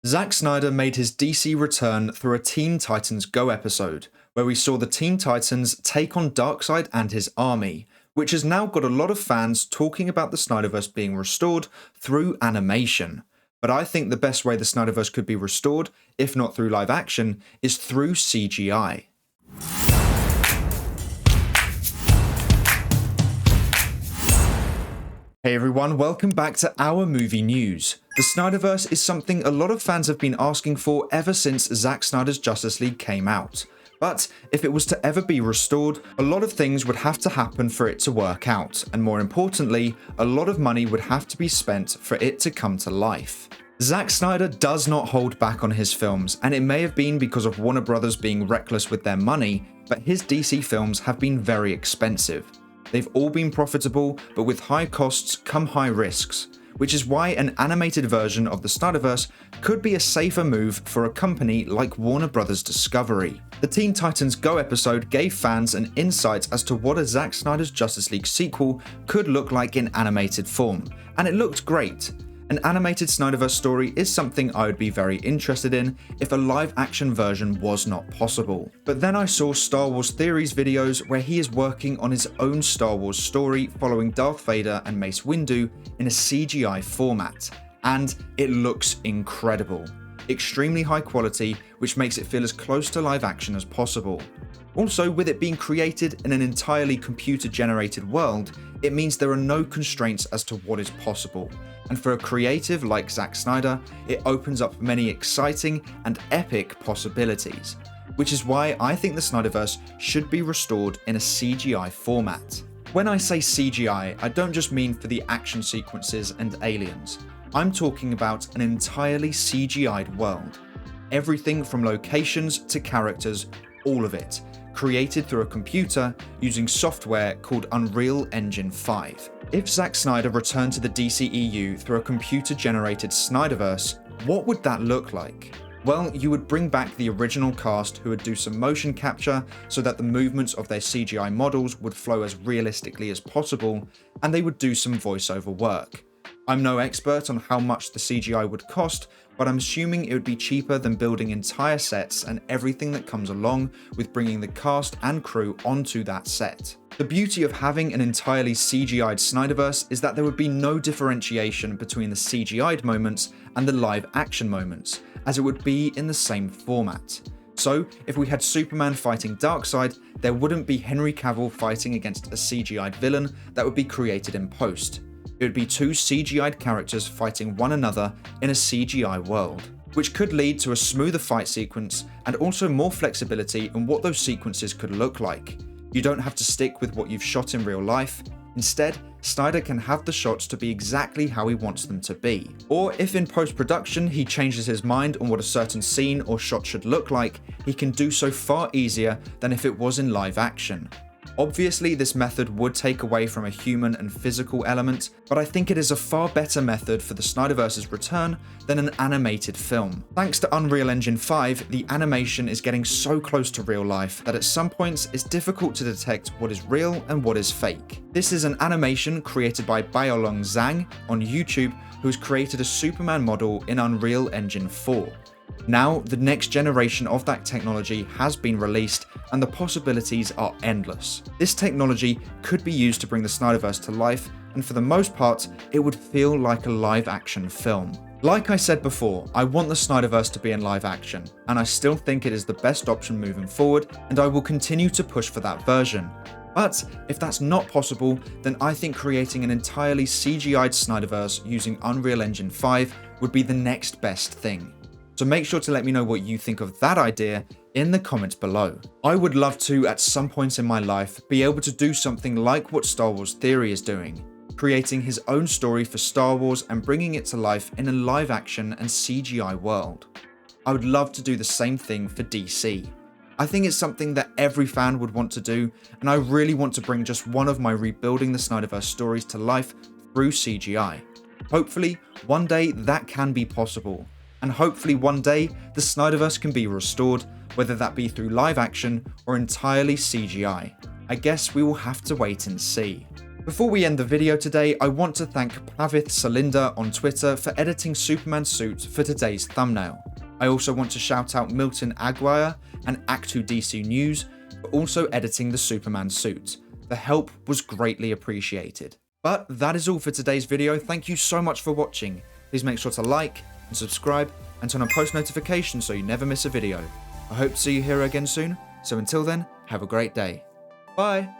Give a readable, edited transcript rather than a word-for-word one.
Zack Snyder made his DC return through a Teen Titans Go episode, where we saw the Teen Titans take on Darkseid and his army, which has now got a lot of fans talking about the Snyderverse being restored through animation. But I think the best way the Snyderverse could be restored, if not through live action, is through CGI. Hey everyone, welcome back to our movie news. The Snyderverse is something a lot of fans have been asking for ever since Zack Snyder's Justice League came out. But if it was to ever be restored, a lot of things would have to happen for it to work out, and more importantly, a lot of money would have to be spent for it to come to life. Zack Snyder does not hold back on his films, and it may have been because of Warner Brothers being reckless with their money, but his DC films have been very expensive. They've all been profitable, but with high costs come high risks, which is why an animated version of the Snyderverse could be a safer move for a company like Warner Brothers Discovery. The Teen Titans Go episode gave fans an insight as to what a Zack Snyder's Justice League sequel could look like in animated form, and it looked great. An animated Snyderverse story is something I would be very interested in if a live-action version was not possible. But then I saw Star Wars Theories videos where he is working on his own Star Wars story following Darth Vader and Mace Windu in a CGI format, and it looks incredible. Extremely high quality, which makes it feel as close to live action as possible. Also, with it being created in an entirely computer-generated world, it means there are no constraints as to what is possible. And for a creative like Zack Snyder, it opens up many exciting and epic possibilities, which is why I think the Snyderverse should be restored in a CGI format. When I say CGI, I don't just mean for the action sequences and aliens. I'm talking about an entirely CGI'd world. Everything from locations to characters, all of it, created through a computer using software called Unreal Engine 5. If Zack Snyder returned to the DCEU through a computer-generated Snyderverse, what would that look like? Well, you would bring back the original cast who would do some motion capture so that the movements of their CGI models would flow as realistically as possible, and they would do some voiceover work. I'm no expert on how much the CGI would cost, but I'm assuming it would be cheaper than building entire sets and everything that comes along with bringing the cast and crew onto that set. The beauty of having an entirely CGI'd Snyderverse is that there would be no differentiation between the CGI'd moments and the live action moments, as it would be in the same format. So, if we had Superman fighting Darkseid, there wouldn't be Henry Cavill fighting against a CGI'd villain that would be created in post. It would be two CGI'd characters fighting one another in a CGI world, which could lead to a smoother fight sequence and also more flexibility in what those sequences could look like. You don't have to stick with what you've shot in real life. Instead, Snyder can have the shots to be exactly how he wants them to be. Or if in post-production he changes his mind on what a certain scene or shot should look like, he can do so far easier than if it was in live action. Obviously, this method would take away from a human and physical element, but I think it is a far better method for the Snyderverse's return than an animated film. Thanks to Unreal Engine 5, the animation is getting so close to real life that at some points it's difficult to detect what is real and what is fake. This is an animation created by Baolong Zhang on YouTube, who has created a Superman model in Unreal Engine 4. Now, the next generation of that technology has been released, and the possibilities are endless. This technology could be used to bring the Snyderverse to life, and for the most part, it would feel like a live-action film. Like I said before, I want the Snyderverse to be in live action, and I still think it is the best option moving forward, and I will continue to push for that version. But if that's not possible, then I think creating an entirely CGI'd Snyderverse using Unreal Engine 5 would be the next best thing. So make sure to let me know what you think of that idea in the comments below. I would love to, at some point in my life, be able to do something like what Star Wars Theory is doing, creating his own story for Star Wars and bringing it to life in a live action and CGI world. I would love to do the same thing for DC. I think it's something that every fan would want to do, and I really want to bring just one of my Rebuilding the Snyderverse stories to life through CGI. Hopefully, one day that can be possible. And hopefully one day, the Snyderverse can be restored, whether that be through live action or entirely CGI. I guess we will have to wait and see. Before we end the video today, I want to thank Pavith Salinda on Twitter for editing Superman's suit for today's thumbnail. I also want to shout out Milton Aguirre and Act2 DC News for also editing the Superman suit. The help was greatly appreciated. But that is all for today's video. Thank you so much for watching. Please make sure to like and subscribe and turn on post notifications so you never miss a video. I hope to see you here again soon. So until then, have a great day. Bye!